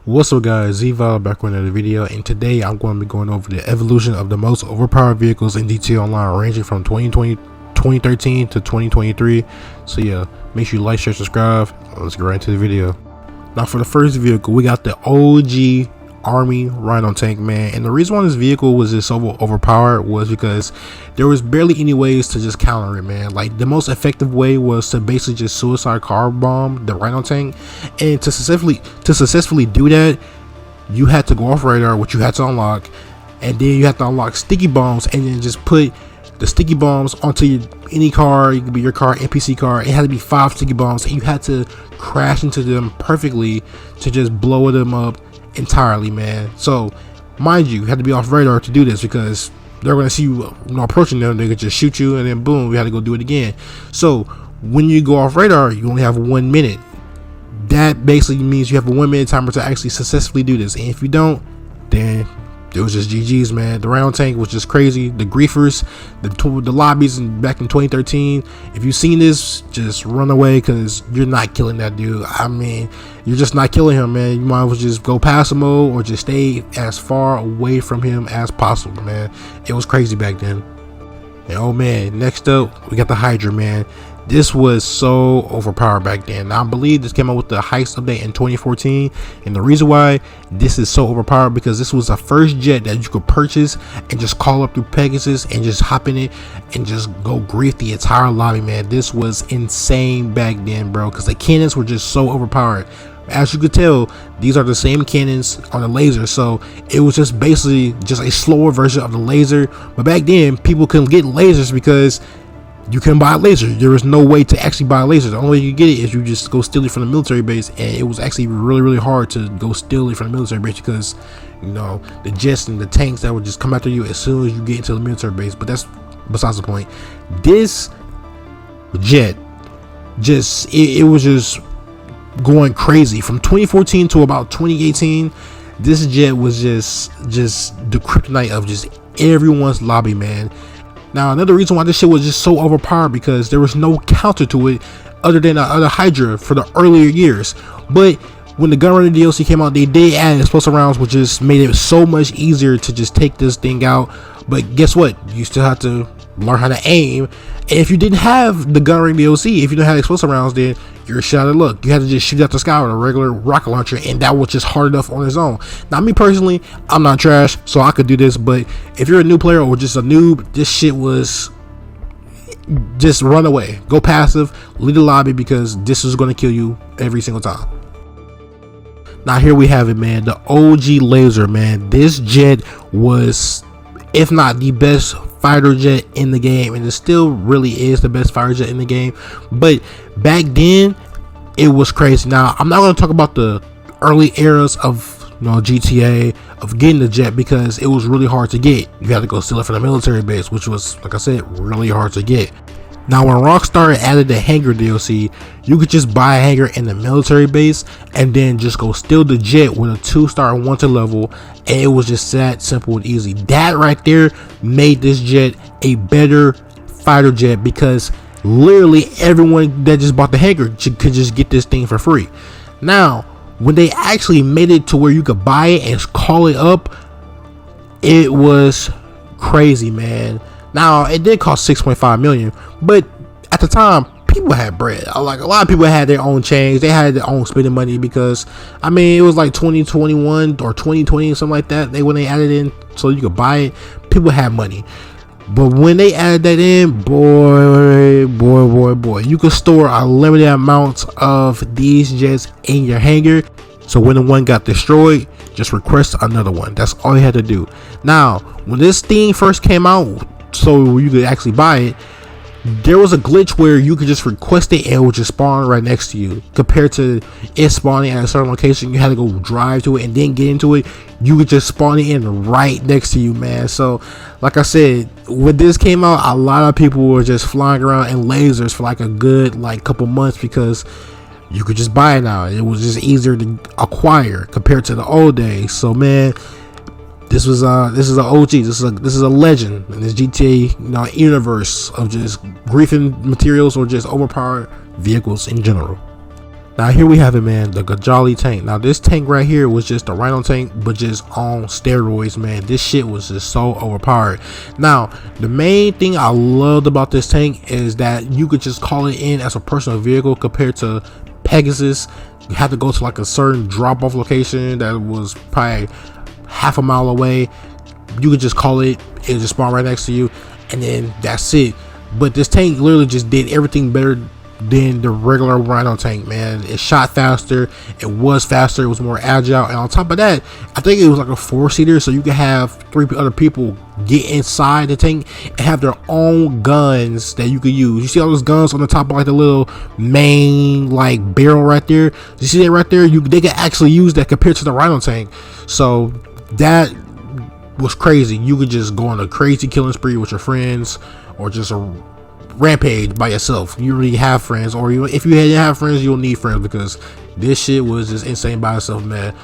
What's up guys, Z-Val back with another video, and today I'm going to be going over the evolution of the most overpowered vehicles in GTA Online ranging from 2013 to 2023. So yeah, make sure you like, share, subscribe. Let's get right into the video. Now for the first vehicle, we got the OG Army Rhino tank, man. And the reason why this vehicle was just so overpowered was because there was barely any ways to just counter it, man. Like, the most effective way was to basically just suicide car bomb the Rhino tank, and to successfully do that, you had to go off radar, which you had to unlock, and then you had to unlock sticky bombs, and then just put the sticky bombs onto any car. It could be your car, NPC car. It had to be 5 sticky bombs, and you had to crash into them perfectly to just blow them up entirely, man. So mind you had to be off radar to do this, because they're going to see you, approaching them. They could just shoot you, and then boom, we had to go do it again. So when you go off radar, you only have 1 minute. That basically means you have a 1 minute timer to actually successfully do this, and if you don't, then it was just GG's, man. The round tank was just crazy. The griefers, the lobbies back in 2013. If you've seen this, just run away, because you're not killing that dude. I mean, you're just not killing him, man. You might as well just go past him or just stay as far away from him as possible, man. It was crazy back then. And oh man, next up we got the Hydra, man. This was so overpowered back then. Now, I believe this came out with the heist update in 2014, and the reason why this is so overpowered because this was the first jet that you could purchase and just call up through Pegasus and just hop in it and just go grief the entire lobby, man. This was insane back then, bro, because the cannons were just so overpowered. As you could tell, these are the same cannons on the laser, so it was just basically just a slower version of the laser. But back then, people couldn't get lasers because you couldn't buy a laser. There was no way to actually buy a laser. The only way you get it is you just go steal it from the military base, and it was actually really hard to go steal it from the military base, because you know the jets and the tanks that would just come after you as soon as you get into the military base. But that's besides the point. This jet just it was just going crazy from 2014 to about 2018. This jet was just the kryptonite of just everyone's lobby, man. Now, another reason why this shit was just so overpowered because there was no counter to it other than the other Hydra for the earlier years. But when the Gun Runner DLC came out, they did add explosive rounds, which just made it so much easier to just take this thing out. But guess what? You still have to learn how to aim. And if you didn't have the Gun Runner DLC, if you don't have explosive rounds, then you're shot at luck. You had to just shoot out the sky with a regular rocket launcher, and that was just hard enough on its own. Now, me personally, I'm not trash, so I could do this. But if you're a new player or just a noob, this shit was just run away, go passive, leave the lobby, because this is going to kill you every single time. Now here we have it, man. The OG laser, man. This jet was, if not the best fighter jet in the game, and it still really is the best fighter jet in the game. But back then it was crazy. Now, I'm not going to talk about the early eras of GTA of getting the jet, because it was really hard to get. You had to go steal it from the military base, which was, like I said, really hard to get. Now, when Rockstar added the hangar DLC, you could just buy a hangar in the military base and then just go steal the jet with a 2-star wanted level, and it was just that simple and easy. That right there made this jet a better fighter jet, because literally everyone that just bought the hangar could just get this thing for free. Now, when they actually made it to where you could buy it and call it up, it was crazy, man. Now, it did cost 6.5 million, but at the time, people had bread. Like, a lot of people had their own change. They had their own spending money, because I mean, it was like 2021 or 2020 something like that. When they added in so you could buy it, people had money. But when they added that in, boy, you could store unlimited amounts of these jets in your hangar. So when the one got destroyed, just request another one. That's all you had to do. Now, when this thing first came out, so you could actually buy it, there was a glitch where you could just request it and it would just spawn right next to you, compared to it spawning at a certain location. You had to go drive to it and then get into it. You could just spawn it in right next to you, man. So like I said, when this came out, a lot of people were just flying around in lasers for like a good couple months, because you could just buy it now. It was just easier to acquire compared to the old days. So man, this is an OG. This is a legend in this GTA universe of just griefing materials or just overpowered vehicles in general. Now here we have it, man, the Gajali tank. Now this tank right here was just a Rhino tank, but just on steroids, man. This shit was just so overpowered. Now the main thing I loved about this tank is that you could just call it in as a personal vehicle compared to Pegasus. You had to go to like a certain drop-off location that was probably half a mile away. You could just call it, it just spawn right next to you, and then that's it. But this tank literally just did everything better than the regular Rhino tank, man. It shot faster, it was faster, it was more agile, and on top of that, I think it was like a 4-seater, so you could have 3 other people get inside the tank and have their own guns that you could use. You see all those guns on the top of like the little main like barrel right there? You see that right there? They could actually use that compared to the Rhino tank. So that was crazy. You could just go on a crazy killing spree with your friends, or just a rampage by yourself. You really have friends, or if you didn't have friends, you'll need friends, because this shit was just insane by itself, man.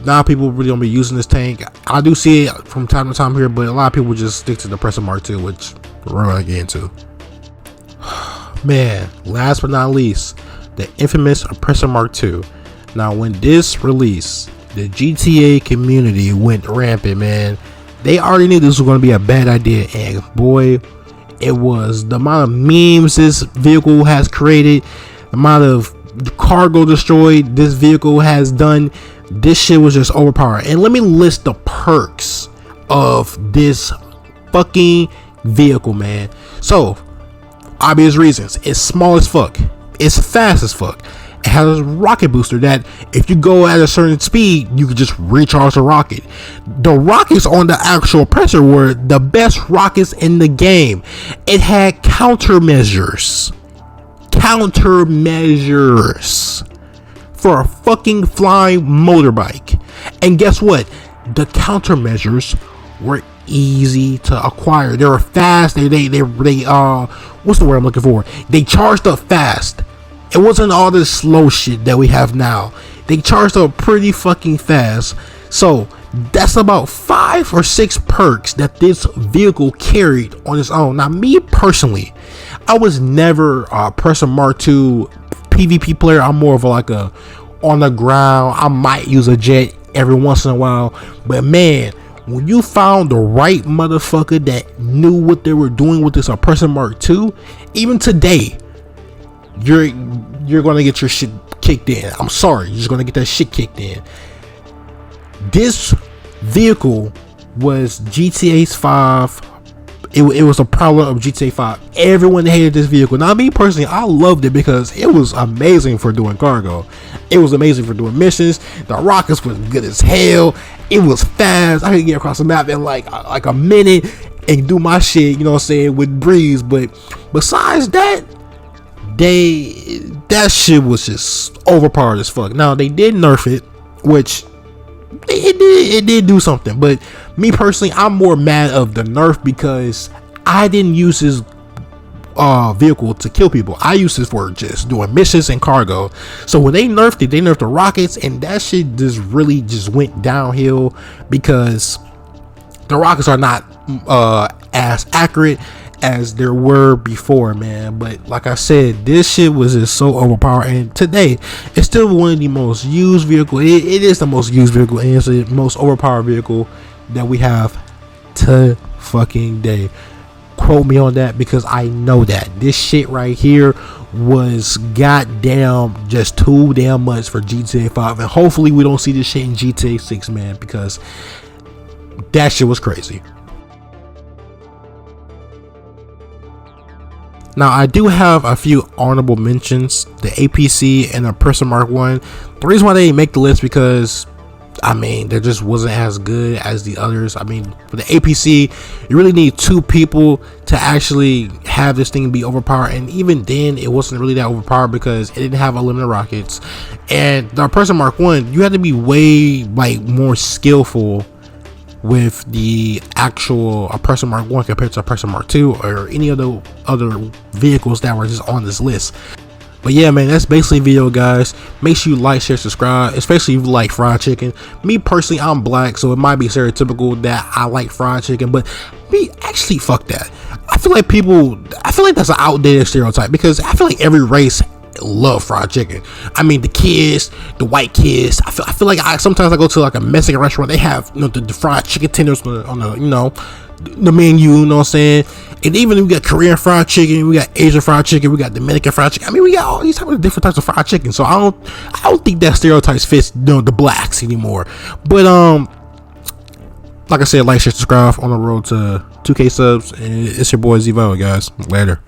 Now people really don't be using this tank. I do see it from time to time here, but a lot of people just stick to the Oppressor Mk II, which we're gonna get into. Man, last but not least, the infamous Oppressor Mk II. Now when this released, the GTA community went rampant, man. They already knew this was going to be a bad idea, and boy, it was. The amount of memes this vehicle has created, the amount of cargo destroyed this vehicle has done, this shit was just overpowered. And let me list the perks of this fucking vehicle, man. So, obvious reasons: it's small as fuck, it's fast as fuck, it has a rocket booster that if you go at a certain speed, you can just recharge the rocket. The rockets on the actual Oppressor were the best rockets in the game. It had countermeasures for a fucking flying motorbike. And guess what? The countermeasures were easy to acquire. They were fast. They what's the word I'm looking for? They charged up fast. It wasn't all this slow shit that we have now. They charged up pretty fucking fast. So that's about 5 or 6 perks that this vehicle carried on its own. Now me personally, I was never a Oppressor Mk II PvP player. I'm more of like a on the ground. I might use a jet every once in a while, but man, when you found the right motherfucker that knew what they were doing with this Oppressor Mk II, even today, you're gonna get your shit kicked in. I'm sorry, you're just gonna get that shit kicked in. This vehicle was GTA's 5. It was a prowler of GTA 5. Everyone hated this vehicle. Now me personally, I loved it because it was amazing for doing cargo. It was amazing for doing missions. The rockets was good as hell. It was fast. I could get across the map in like a minute and do my shit, you know what I'm saying, with breeze. But besides that, that shit was just overpowered as fuck. Now they did nerf it, which it did do something, but me personally, I'm more mad of the nerf because I didn't use his vehicle to kill people. I used it for just doing missions and cargo. So when they nerfed it, they nerfed the rockets, and that shit just really just went downhill because the rockets are not as accurate as there were before, man. But like I said, this shit was just so overpowered, and today it's still one of the most used vehicle. It is the most used vehicle, and it's the most overpowered vehicle that we have to fucking day. Quote me on that, because I know that this shit right here was goddamn just too damn much for GTA 5, and hopefully we don't see this shit in GTA 6, man, because that shit was crazy. Now I do have a few honorable mentions: the APC and the Oppressor Mk I. The reason why they didn't make the list because I mean they just wasn't as good as the others. I mean, for the APC, you really need 2 people to actually have this thing be overpowered, and even then it wasn't really that overpowered because it didn't have unlimited rockets. And the Oppressor Mk I, you had to be way like more skillful with the actual Oppressor Mk I compared to Oppressor Mk II or any of the other vehicles that were just on this list. But yeah, man, that's basically the video, guys. Make sure you like, share, subscribe, especially if you like fried chicken. Me personally, I'm black, so it might be stereotypical that I like fried chicken, but me, actually, fuck that. I feel like that's an outdated stereotype, because I feel like every race love fried chicken. I mean, the kids, the white kids. I feel like sometimes I go to like a Mexican restaurant. They have, you know, the fried chicken tenders on the you know, the menu. You know what I'm saying? And even we got Korean fried chicken, we got Asian fried chicken, we got Dominican fried chicken. I mean, we got all these types of different types of fried chicken. So I don't think that stereotypes fits, you know, the blacks anymore. But like I said, like, share, subscribe on the road to 2K subs, and it's your boy Zevo, guys. Later.